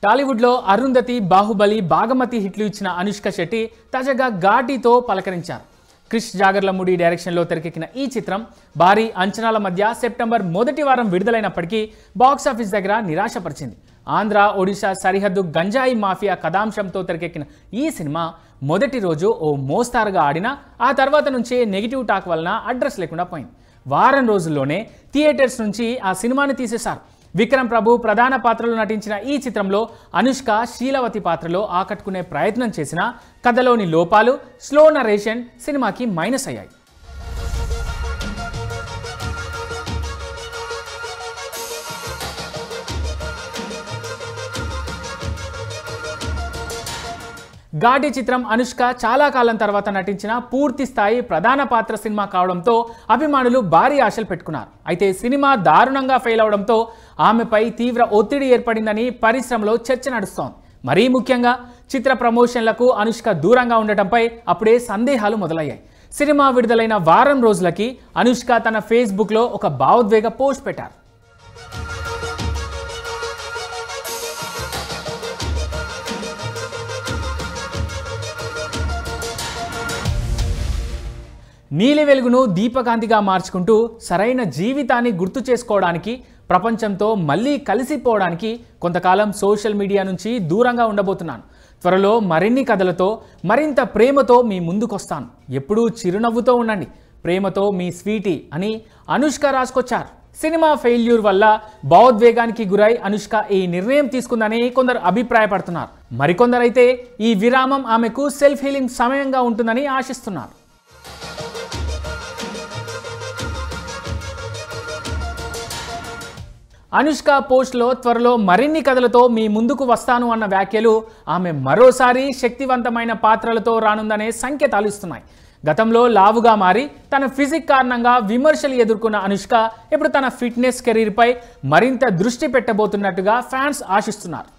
టాలీవుడ్ లో అరుంధతి, బాహుబలి, భాగమతి హిట్లు ఇచ్చిన అనుష్క శెట్టి తాజాగా ఘాటీతో పలకరించారు. క్రిష్ జాగర్లమూడి డైరెక్షన్లో తెరకెక్కిన ఈ చిత్రం భారీ అంచనాల మధ్య సెప్టెంబర్ మొదటి వారం విడుదలైనప్పటికీ బాక్సాఫీస్ దగ్గర నిరాశపరిచింది. ఆంధ్ర, ఒడిశా సరిహద్దు గంజాయి మాఫియా కథాంశంతో తెరకెక్కిన ఈ సినిమా మొదటి రోజు ఓ మోస్తారుగా ఆడినా ఆ తర్వాత నుంచే నెగిటివ్ టాక్ వలన అడ్రస్ లేకుండా పోయింది. వారం రోజుల్లోనే థియేటర్స్ నుంచి ఆ సినిమాని తీసేశారు. విక్రమ్ ప్రభు ప్రధాన పాత్రలో నటించిన ఈ చిత్రంలో అనుష్క శీలవతి పాత్రలో ఆకట్టుకునే ప్రయత్నం చేసిన కథలోని లోపాలు, స్లో నరేషన్ సినిమాకి మైనస్ అయ్యాయి. ఘాటి చిత్రం అనుష్క చాలా కాలం తర్వాత నటించిన పూర్తి స్థాయి ప్రధాన పాత్ర సినిమా కావడంతో అభిమానులు భారీ ఆశలు పెట్టుకున్నారు. అయితే సినిమా దారుణంగా ఫెయిల్ అవడంతో ఆమెపై తీవ్ర ఒత్తిడి ఏర్పడిందని పరిశ్రమలో చర్చ నడుస్తోంది. మరీ ముఖ్యంగా చిత్ర ప్రమోషన్లకు అనుష్క దూరంగా ఉండటంపై అప్పుడే సందేహాలు మొదలయ్యాయి. సినిమా విడుదలైన వారం రోజులకి అనుష్క తన ఫేస్బుక్లో ఒక భావోద్వేగ పోస్ట్ పెట్టారు. నీలి వెలుగును దీపకాంతిగా మార్చుకుంటూ సరైన జీవితాన్ని గుర్తు చేసుకోవడానికి, ప్రపంచంతో మళ్ళీ కలిసిపోవడానికి కొంతకాలం సోషల్ మీడియా నుంచి దూరంగా ఉండబోతున్నాను. త్వరలో మరిన్ని కథలతో, మరింత ప్రేమతో మీ ముందుకొస్తాను. ఎప్పుడూ చిరునవ్వుతో ఉండండి. ప్రేమతో మీ స్వీటీ అని అనుష్క రాసుకొచ్చారు. సినిమా ఫెయిల్యూర్ వల్ల భావోద్వేగానికి గురై అనుష్క ఈ నిర్ణయం తీసుకుందని కొందరు అభిప్రాయపడుతున్నారు. మరికొందరైతే ఈ విరామం ఆమెకు సెల్ఫ్ హీలింగ్ సమయంగా ఉంటుందని ఆశిస్తున్నారు. అనుష్క పోస్ట్లో త్వరలో మరిన్ని కథలతో మీ ముందుకు వస్తాను అన్న వ్యాఖ్యలు ఆమె మరోసారి శక్తివంతమైన పాత్రలతో రానుందనే సంకేతాలు ఇస్తున్నాయి. గతంలో లావుగా మారి తన ఫిజిక్ కారణంగా విమర్శలు ఎదుర్కొన్న అనుష్క ఇప్పుడు తన ఫిట్నెస్ కెరీర్పై మరింత దృష్టి పెట్టబోతున్నట్టుగా ఫ్యాన్స్ ఆశిస్తున్నారు.